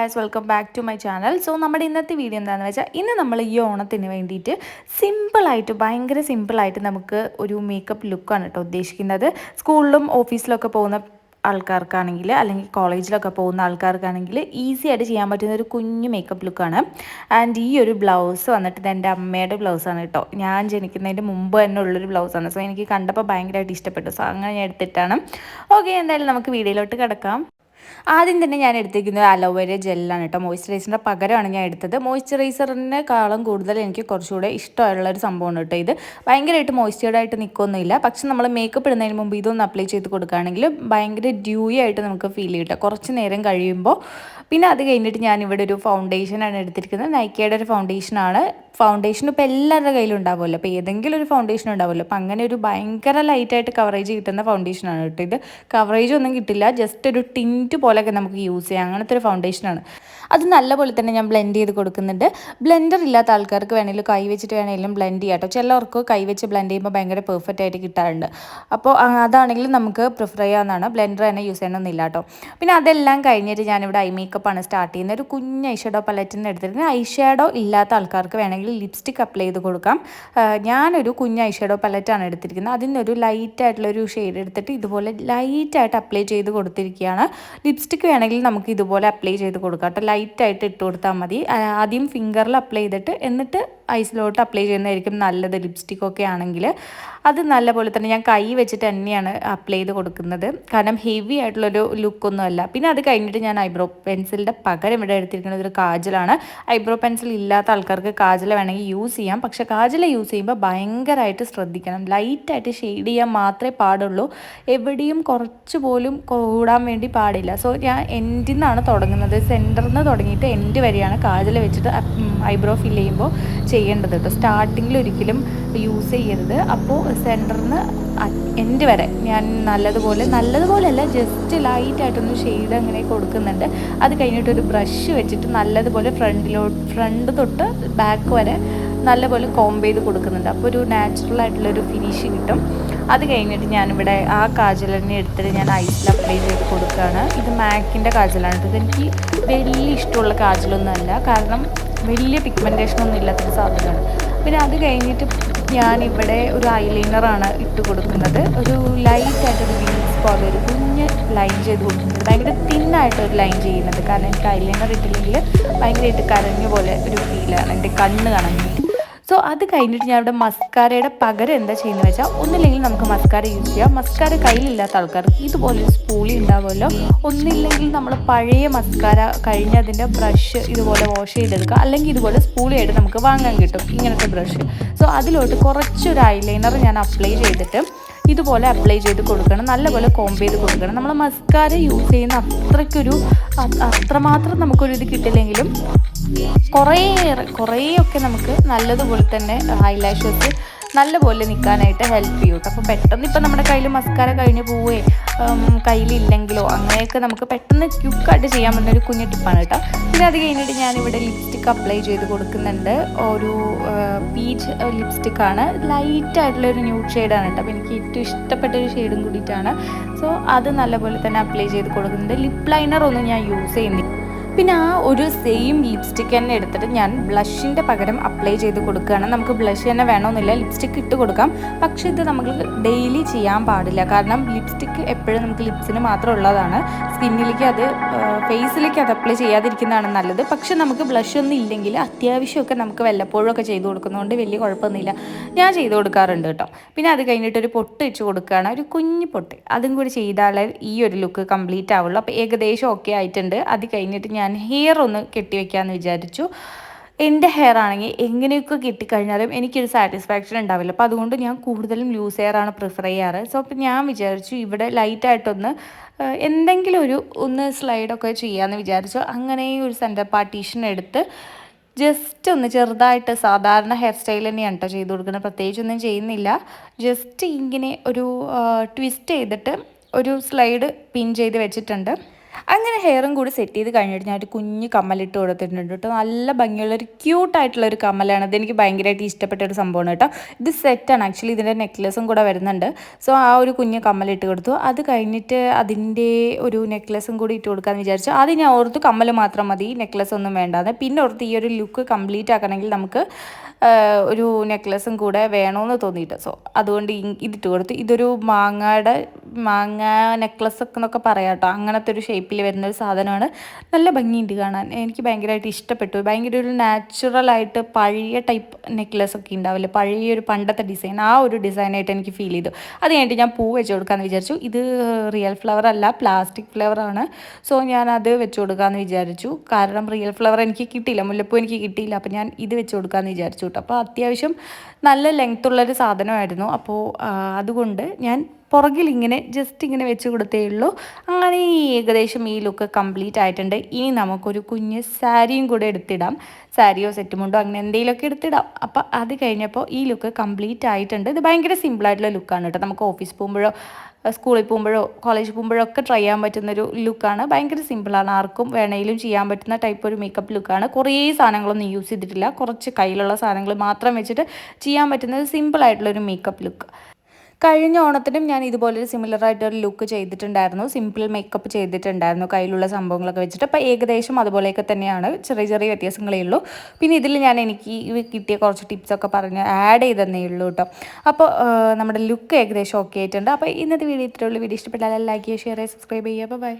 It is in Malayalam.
Guys, welcome back to my channel. So നമ്മുടെ ഇന്നത്തെ വീഡിയോ എന്താണെന്ന് വെച്ചാൽ, ഇന്ന് നമ്മൾ ഈ ഓണത്തിന് വേണ്ടിയിട്ട് ഭയങ്കര സിമ്പിളായിട്ട് നമുക്ക് ഒരു മേക്കപ്പ് ലുക്കാണ് കേട്ടോ ഉദ്ദേശിക്കുന്നത്. സ്കൂളിലും ഓഫീസിലൊക്കെ പോകുന്ന ആൾക്കാർക്കാണെങ്കിൽ, അല്ലെങ്കിൽ കോളേജിലൊക്കെ പോകുന്ന ആൾക്കാർക്കാണെങ്കിൽ ഈസി ആയിട്ട് ചെയ്യാൻ പറ്റുന്ന ഒരു കുഞ്ഞു മേക്കപ്പ് ലുക്കാണ്. ആൻഡ് ഈ ഒരു ബ്ലൗസ് വന്നിട്ട് ഇത് എൻ്റെ അമ്മയുടെ ബ്ലൗസാണ് കേട്ടോ. ഞാൻ ജനിക്കുന്നതിൻ്റെ മുമ്പ് തന്നെ ഉള്ളൊരു ബ്ലൗസാണ്. സോ എനിക്ക് കണ്ടപ്പോൾ ഭയങ്കരമായിട്ട് ഇഷ്ടപ്പെട്ടു. സോ അങ്ങനെ ഞാൻ എടുത്തിട്ടാണ്. ഓക്കെ, എന്തായാലും നമുക്ക് വീഡിയോയിലോട്ട് കിടക്കാം. ആദ്യം തന്നെ ഞാൻ എടുത്തിരിക്കുന്നത് അലോവേര ജെല്ലാണ് കേട്ടോ. മോയ്സ്ചറൈസറിൻ്റെ പകരമാണ് ഞാൻ എടുത്തത്. മോയ്സ്ചറൈസറിനെക്കാളും കൂടുതൽ എനിക്ക് കുറച്ചുകൂടെ ഇഷ്ടമുള്ളൊരു സംഭവമാണ് കേട്ടോ ഇത്. ഭയങ്കരമായിട്ട് മോയ്സ്ചേർഡായിട്ട് നിൽക്കൊന്നുമില്ല. പക്ഷെ നമ്മൾ മേക്കപ്പ് ഇടുന്നതിന് മുമ്പ് ഇതൊന്ന് അപ്ലൈ ചെയ്ത് കൊടുക്കുകയാണെങ്കിൽ ഭയങ്കര ഡ്യൂയി ആയിട്ട് നമുക്ക് ഫീൽ ചെയ്യും കേട്ടോ കുറച്ച് നേരം കഴിയുമ്പോൾ. പിന്നെ അത് കഴിഞ്ഞിട്ട് ഞാനിവിടെ ഒരു ഫൗണ്ടേഷനാണ് എടുത്തിരിക്കുന്നത്. നൈക്കയുടെ ഒരു ഫൗണ്ടേഷനാണ്. ഫൗണ്ടേഷൻ ഇപ്പോൾ എല്ലാവരുടെ കയ്യിലും ഉണ്ടാവുമല്ലോ. അപ്പോൾ ഏതെങ്കിലും ഒരു ഫൗണ്ടേഷൻ ഉണ്ടാവുമല്ലോ. അപ്പോൾ അങ്ങനെ ഒരു ഭയങ്കര ലൈറ്റായിട്ട് കവറേജ് കിട്ടുന്ന ഫൗണ്ടേഷനാണ് കേട്ടോ ഇത്. കവറേജ് ഒന്നും കിട്ടില്ല, ജസ്റ്റ് ഒരു ടിൻറ്റ് പോലെയൊക്കെ നമുക്ക് യൂസ് ചെയ്യാം. അങ്ങനത്തെ ഒരു ഫൗണ്ടേഷനാണ്. അത് നല്ലപോലെ തന്നെ ഞാൻ ബ്ലെൻഡ് ചെയ്ത് കൊടുക്കുന്നുണ്ട്. ബ്ലെൻഡർ ഇല്ലാത്ത ആൾക്കാർക്ക് വേണമെങ്കിലും കൈ വെച്ചിട്ട് വേണമെങ്കിലും ബ്ലെൻഡ് ചെയ്യാം കേട്ടോ. ചിലർക്ക് കൈ വെച്ച് ബ്ലെൻഡ് ചെയ്യുമ്പോൾ ഭയങ്കര പെർഫെക്റ്റ് ആയിട്ട് കിട്ടാറുണ്ട്. അപ്പോൾ അതാണെങ്കിലും നമുക്ക് പ്രിഫർ ചെയ്യാവുന്നതാണ്. ബ്ലെൻഡർ തന്നെ യൂസ് ചെയ്യണമെന്നില്ല കേട്ടോ. പിന്നെ അതെല്ലാം കഴിഞ്ഞിട്ട് ഞാനിവിടെ ഐ മേക്കപ്പാണ് സ്റ്റാർട്ട് ചെയ്യുന്നത്. ഒരു കുഞ്ഞ് ഐഷാഡോ പലറ്റിന് എടുത്തിട്ട് ഐഷാഡോ ഇല്ലാത്ത ആൾക്കാർക്ക് വേണമെങ്കിൽ ലിപ്സ്റ്റിക് അപ്ലൈ ചെയ്ത് കൊടുക്കാം. ഞാനൊരു കുഞ്ഞ് ഐഷാഡോ പലറ്റാണ് എടുത്തിരിക്കുന്നത്. അതിനൊരു ലൈറ്റായിട്ടുള്ളൊരു ഷെയ്ഡ് എടുത്തിട്ട് ഇതുപോലെ ലൈറ്റായിട്ട് അപ്ലൈ ചെയ്ത് കൊടുത്തിരിക്കുകയാണ്. ലിപ്സ്റ്റിക് വേണമെങ്കിൽ നമുക്ക് ഇതുപോലെ അപ്ലൈ ചെയ്ത് കൊടുക്കാം കേട്ടോ. ലൈറ്റായിട്ട് ഇട്ട് കൊടുത്താൽ മതി. ആദ്യം ഫിംഗറിൽ അപ്ലൈ ചെയ്തിട്ട് എന്നിട്ട് ഐസിലോട്ട് അപ്ലൈ ചെയ്യുന്നതായിരിക്കും നല്ലത്. ലിപ്സ്റ്റിക്കൊക്കെ ആണെങ്കിൽ അത് നല്ലപോലെ തന്നെ ഞാൻ കൈ വെച്ചിട്ട് തന്നെയാണ് അപ്ലൈ ചെയ്ത് കൊടുക്കുന്നത്. കാരണം ഹെവി ആയിട്ടുള്ളൊരു ലുക്കൊന്നും അല്ല. പിന്നെ അത് കഴിഞ്ഞിട്ട് ഞാൻ ഐബ്രോ പെൻസിലിൻ്റെ പകരം ഇവിടെ എടുത്തിരിക്കുന്നത് ഒരു കാജലാണ്. ഐബ്രോ പെൻസിൽ ഇല്ലാത്ത ആൾക്കാർക്ക് കാജൽ വേണമെങ്കിൽ യൂസ് ചെയ്യാം. പക്ഷേ കാജൽ യൂസ് ചെയ്യുമ്പോൾ ഭയങ്കരമായിട്ട് ശ്രദ്ധിക്കണം. ലൈറ്റായിട്ട് ഷെയ്ഡ് ചെയ്യാൻ മാത്രമേ പാടുള്ളൂ. എവിടെയും കുറച്ച് പോലും കൂടാൻ വേണ്ടി പാടില്ല. സോ ഞാൻ എൻഡിൽ നിന്നാണ് തുടങ്ങുന്നത്. സെൻറ്ററിൽ നിന്ന് തുടങ്ങിയിട്ട് എൻഡ് വരെയാണ് കാജൽ വെച്ചിട്ട് ഐബ്രോ ഫിൽ ചെയ്യുമ്പോൾ ചെയ്യേണ്ടത് കേട്ടോ. സ്റ്റാർട്ടിങ്ങിൽ ഒരിക്കലും യൂസ് ചെയ്യരുത്. അപ്പോൾ സെൻറ്ററിൽ നിന്ന് എൻഡ് വരെ ഞാൻ നല്ലതുപോലെയല്ല, ജസ്റ്റ് ലൈറ്റായിട്ടൊന്ന് ഷെയ്ഡ് അങ്ങനെ കൊടുക്കുന്നുണ്ട്. അത് കഴിഞ്ഞിട്ടൊരു ബ്രഷ് വെച്ചിട്ട് നല്ലതുപോലെ ഫ്രണ്ട് തൊട്ട് ബാക്ക് വരെ നല്ലപോലെ കോംബ് ചെയ്ത് കൊടുക്കുന്നുണ്ട്. അപ്പോൾ ഒരു നാച്ചുറൽ ആയിട്ടുള്ളൊരു ഫിനിഷ് കിട്ടും. അത് കഴിഞ്ഞിട്ട് ഞാനിവിടെ ആ കാജൽ തന്നെ എടുത്തിട്ട് ഞാൻ ഐസിൽ അപ്ലൈ ചെയ്ത് കൊടുക്കുകയാണ്. ഇത് മാക്കിൻ്റെ കാജലാണ്. ഇതെനിക്ക് വലിയ ഇഷ്ടമുള്ള കാജലൊന്നും അല്ല, കാരണം വലിയ പിഗ്മെൻറ്റേഷനൊന്നും ഇല്ലാത്തൊരു സാധനമാണ്. പിന്നെ അത് കഴിഞ്ഞിട്ട് ഞാനിവിടെ ഒരു ഐലൈനറാണ് ഇട്ട് കൊടുക്കുന്നത്. ഒരു ലൈറ്റായിട്ടൊരു വീൽസ് പോലെ ഒരു കുഞ്ഞ് ലൈൻ ചെയ്ത് കൊടുക്കുന്നത്. ഭയങ്കര തിന്നായിട്ടൊരു ലൈൻ ചെയ്യുന്നത്. കാരണം എനിക്ക് ഐലൈനർ ഇട്ടില്ലെങ്കിൽ ഭയങ്കരമായിട്ട് കരഞ്ഞ പോലെ ഒരു ഫീലാണ്. എൻ്റെ കണ്ണ് കണങ്ങി. സോ അത് കഴിഞ്ഞിട്ട് ഞാൻ ഇവിടെ മസ്കാരയുടെ പകരം എന്താ ചെയ്യുന്നത് വെച്ചാൽ, ഒന്നില്ലെങ്കിൽ നമുക്ക് മസ്കാര യൂസ് ചെയ്യാം. മസ്കാര കയ്യിലില്ലാത്ത ആൾക്കാർക്ക് ഇതുപോലൊരു സ്പൂളി ഉണ്ടാവുമല്ലോ. ഒന്നില്ലെങ്കിൽ നമ്മൾ പഴയ മസ്കാര കഴിഞ്ഞതിൻ്റെ ബ്രഷ് ഇതുപോലെ വാഷ് ചെയ്തെടുക്കുക. അല്ലെങ്കിൽ ഇതുപോലെ സ്പൂളിയായിട്ട് നമുക്ക് വാങ്ങാൻ കിട്ടും ഇങ്ങനത്തെ ബ്രഷ്. സോ അതിലോട്ട് കുറച്ചൊരു ഐലൈനർ ഞാൻ അപ്ലൈ ചെയ്തിട്ട് ഇതുപോലെ അപ്ലൈ ചെയ്ത് കൊടുക്കണം. നല്ലപോലെ കോംബ് ചെയ്ത് കൊടുക്കണം. നമ്മൾ മസ്കാര യൂസ് ചെയ്യുന്ന അത്രമാത്രം നമുക്കൊരു ഇത് കിട്ടില്ലെങ്കിലും കുറേയൊക്കെ നമുക്ക് നല്ലതുപോലെ തന്നെ ഐലാഷസ് നല്ലപോലെ നിൽക്കാനായിട്ട് ഹെൽപ്പ് ചെയ്യും കേട്ടോ. അപ്പോൾ പെട്ടെന്ന് ഇപ്പം നമ്മുടെ കയ്യിൽ മസ്കാര കഴിഞ്ഞ് പോവേ കയ്യിലില്ലെങ്കിലോ അങ്ങനെയൊക്കെ നമുക്ക് പെട്ടെന്ന് ക്യുക്കായിട്ട് ചെയ്യാൻ പറ്റുന്ന ഒരു കുഞ്ഞു ടിപ്പാണ് കേട്ടോ. പിന്നെ അത് കഴിഞ്ഞിട്ട് ഞാനിവിടെ ലിപ്സ്റ്റിക്ക് അപ്ലൈ ചെയ്ത് കൊടുക്കുന്നുണ്ട്. ഒരു പീച്ച് ലിപ്സ്റ്റിക്കാണ്. ലൈറ്റായിട്ടുള്ളൊരു ന്യൂഡ് ഷെയ്ഡാണ് കേട്ടോ. അപ്പോൾ എനിക്ക് ഏറ്റവും ഇഷ്ടപ്പെട്ടൊരു ഷെയ്ഡും കൂടിയിട്ടാണ്. സോ അത് നല്ലപോലെ തന്നെ അപ്ലൈ ചെയ്ത് കൊടുക്കുന്നുണ്ട്. ലിപ്പ് ലൈനർ ഒന്നും ഞാൻ യൂസ് ചെയ്യുന്നില്ല. പിന്നെ ആ ഒരു സെയിം ലിപ്സ്റ്റിക്ക് തന്നെ എടുത്തിട്ട് ഞാൻ ബ്ലഷിൻ്റെ പകരം അപ്ലൈ ചെയ്ത് കൊടുക്കുകയാണ്. നമുക്ക് ബ്ലഷ് തന്നെ വേണമെന്നില്ല, ലിപ്സ്റ്റിക്ക് ഇട്ട് കൊടുക്കാം. പക്ഷേ ഇത് നമുക്ക് ഡെയിലി ചെയ്യാൻ പാടില്ല. കാരണം ലിപ്സ്റ്റിക്ക് എപ്പോഴും നമുക്ക് ലിപ്സിന് മാത്രം ഉള്ളതാണ്. സ്കിന്നിലേക്ക് ഫേസിലേക്ക് അത് അപ്ലൈ ചെയ്യാതിരിക്കുന്നതാണ് നല്ലത്. പക്ഷെ നമുക്ക് ബ്ലഷ് ഒന്നും ഇല്ലെങ്കിൽ അത്യാവശ്യമൊക്കെ നമുക്ക് വല്ലപ്പോഴും ഒക്കെ ചെയ്ത് കൊടുക്കുന്നതുകൊണ്ട് വലിയ കുഴപ്പമൊന്നുമില്ല. ഞാൻ ചെയ്ത് കൊടുക്കാറുണ്ട് കേട്ടോ. പിന്നെ അത് കഴിഞ്ഞിട്ടൊരു പൊട്ട് വെച്ച് കൊടുക്കുകയാണ്, ഒരു കുഞ്ഞു പൊട്ട്. അതും കൂടി ചെയ്താലേ ഈ ഒരു ലുക്ക് കംപ്ലീറ്റ് ആവുള്ളൂ. അപ്പോൾ ഏകദേശം ഓക്കെ ആയിട്ടുണ്ട്. അത് കഴിഞ്ഞിട്ട് ഞാൻ ഹെയർ ഒന്ന് കെട്ടിവെക്കാമെന്ന് വിചാരിച്ചു. എൻ്റെ ഹെയർ ആണെങ്കിൽ എങ്ങനെയൊക്കെ കിട്ടിക്കഴിഞ്ഞാലും എനിക്കൊരു സാറ്റിസ്ഫാക്ഷൻ ഉണ്ടാവില്ല. അപ്പോൾ അതുകൊണ്ട് ഞാൻ കൂടുതലും ലൂസ് ഹെയർ ആണ് പ്രിഫർ ചെയ്യാറ്. സോ അപ്പോൾ ഞാൻ വിചാരിച്ചു ഇവിടെ ലൈറ്റായിട്ടൊന്ന് എന്തെങ്കിലും ഒന്ന് സ്ലൈഡൊക്കെ ചെയ്യാമെന്ന് വിചാരിച്ചു. അങ്ങനെ ഒരു സെൻറ്റർ പാർട്ടീഷൻ എടുത്ത് ജസ്റ്റ് ഒന്ന് ചെറുതായിട്ട് സാധാരണ ഹെയർ സ്റ്റൈൽ തന്നെയാണ് കേട്ടോ ചെയ്ത് കൊടുക്കുന്നത്. പ്രത്യേകിച്ചൊന്നും ചെയ്യുന്നില്ല. ജസ്റ്റ് ഇങ്ങനെ ഒരു ട്വിസ്റ്റ് ചെയ്തിട്ട് ഒരു സ്ലൈഡ് പിൻ ചെയ്ത് വെച്ചിട്ടുണ്ട്. അങ്ങനെ ഹെയറും കൂടി സെറ്റ് ചെയ്ത് കഴിഞ്ഞിട്ട് ഞാൻ ഒരു കുഞ്ഞ് കമ്മലിട്ട് കൊടുത്തിട്ടുണ്ട് കേട്ടോ. നല്ല ഭംഗിയുള്ളൊരു ക്യൂട്ടായിട്ടുള്ളൊരു കമ്മലാണ്. അതെനിക്ക് ഭയങ്കരമായിട്ട് ഇഷ്ടപ്പെട്ട ഒരു സംഭവമാണ് കേട്ടോ. ഇത് സെറ്റാണ് ആക്ച്വലി, ഇതിൻ്റെ നെക്ലസും കൂടെ വരുന്നുണ്ട്. സോ ആ ഒരു കുഞ്ഞ് കമ്മലിട്ട് കൊടുത്തു. അത് കഴിഞ്ഞിട്ട് അതിൻ്റെ ഒരു നെക്ലസും കൂടി ഇട്ട് കൊടുക്കാമെന്ന് വിചാരിച്ചു. അത് ഞാൻ ഓർത്തു കമ്മൽ മാത്രം മതി, നെക്ലസ് ഒന്നും വേണ്ടാന്ന്. പിന്നെ ഓർത്ത് ഈ ഒരു ലുക്ക് കംപ്ലീറ്റ് ആക്കണമെങ്കിൽ നമുക്ക് ഒരു നെക്ലസും കൂടെ വേണമെന്ന് തോന്നിയിട്ട്, സോ അതുകൊണ്ട് ഇതിട്ട് കൊടുത്തു. ഇതൊരു മാങ്ങ നെക്ലസ് ഒക്കെ എന്നൊക്കെ പറയാം കേട്ടോ. അങ്ങനത്തെ ഒരു ഷേപ്പിൽ വരുന്നൊരു സാധനമാണ്. നല്ല ഭംഗിയുണ്ട് കാണാൻ, എനിക്ക് ഭയങ്കരമായിട്ട് ഇഷ്ടപ്പെട്ടു. ഭയങ്കര ഒരു നാച്ചുറലായിട്ട് പഴയ ടൈപ്പ് നെക്ലസ് ഒക്കെ ഉണ്ടാവില്ലേ, പഴയ ഒരു പണ്ടത്തെ ഡിസൈൻ, ആ ഒരു ഡിസൈനായിട്ട് എനിക്ക് ഫീൽ ചെയ്തു. അത് കഴിഞ്ഞിട്ട് ഞാൻ പൂ വെച്ച് കൊടുക്കാമെന്ന് വിചാരിച്ചു. ഇത് റിയൽ ഫ്ലവർ അല്ല, പ്ലാസ്റ്റിക് ഫ്ലവറാണ്. സോ ഞാനത് വെച്ച് കൊടുക്കാമെന്ന് വിചാരിച്ചു. കാരണം റിയൽ ഫ്ലവർ എനിക്ക് കിട്ടിയില്ല, മുല്ലപ്പൂ എനിക്ക് കിട്ടിയില്ല. അപ്പോൾ ഞാൻ ഇത് വെച്ച് കൊടുക്കാമെന്ന് വിചാരിച്ചു കേട്ടോ. അപ്പോൾ അത്യാവശ്യം നല്ല ലെങ്ത്തുള്ളൊരു സാധനമായിരുന്നു. അപ്പോൾ അതുകൊണ്ട് ഞാൻ പുറകിൽ ഇങ്ങനെ ജസ്റ്റ് ഇങ്ങനെ വെച്ച് കൊടുത്തേ ഉള്ളൂ. അങ്ങനെ ഏകദേശം ഈ ലുക്ക് കംപ്ലീറ്റ് ആയിട്ടുണ്ട്. ഇനി നമുക്കൊരു കുഞ്ഞ് സാരിയും കൂടെ എടുത്തിടാം. സാരിയോ സെറ്റുമുണ്ടോ അങ്ങനെ എന്തെങ്കിലുമൊക്കെ എടുത്തിടാം. അപ്പോൾ അത് കഴിഞ്ഞപ്പോൾ ഈ ലുക്ക് കംപ്ലീറ്റ് ആയിട്ടുണ്ട്. ഇത് ഭയങ്കര സിമ്പിളായിട്ടുള്ള ലുക്കാണ് കേട്ടോ. നമുക്ക് ഓഫീസിൽ പോകുമ്പോഴോ സ്കൂളിൽ പോകുമ്പോഴോ കോളേജിൽ പോകുമ്പോഴോ ഒക്കെ ട്രൈ ചെയ്യാൻ പറ്റുന്നൊരു ലുക്കാണ്. ഭയങ്കര സിമ്പിളാണ്, ആർക്കും വേണമെങ്കിലും ചെയ്യാൻ പറ്റുന്ന ടൈപ്പ് ഒരു മേക്കപ്പ് ലുക്കാണ്. കുറേ സാധനങ്ങളൊന്നും യൂസ് ചെയ്തിട്ടില്ല, കുറച്ച് കയ്യിലുള്ള സാധനങ്ങൾ മാത്രം വെച്ചിട്ട് ചെയ്യാൻ പറ്റുന്നത് സിമ്പിളായിട്ടുള്ളൊരു മേക്കപ്പ് ലുക്ക്. കഴിഞ്ഞ ഓണത്തിനും ഞാൻ ഇതുപോലൊരു സിമിലറായിട്ടൊരു ലുക്ക് ചെയ്തിട്ടുണ്ടായിരുന്നു. സിമ്പിൾ മേക്കപ്പ് ചെയ്തിട്ടുണ്ടായിരുന്നു കയ്യിലുള്ള സംഭവങ്ങളൊക്കെ വെച്ചിട്ട്. അപ്പോൾ ഏകദേശം അതുപോലെയൊക്കെ തന്നെയാണ്, ചെറിയ ചെറിയ വ്യത്യാസങ്ങളേ ഉള്ളൂ. പിന്നെ ഇതിൽ ഞാൻ എനിക്ക് കിട്ടിയ കുറച്ച് ടിപ്സൊക്കെ പറഞ്ഞ് ആഡ് ചെയ്തതന്നേ ഉള്ളൂ കേട്ടോ. അപ്പോൾ നമ്മുടെ ലുക്ക് ഏകദേശം ഓക്കെ ആയിട്ടുണ്ട്. അപ്പോൾ ഇന്നത്തെ വീഡിയോ ഇത്രയുള്ള വീഡിയോ ഇഷ്ടപ്പെട്ടാൽ ലൈക്ക് ചെയ്യുക, ഷെയർ ചെയ്യുക, സബ്സ്ക്രൈബ് ചെയ്യുക. ബൈ.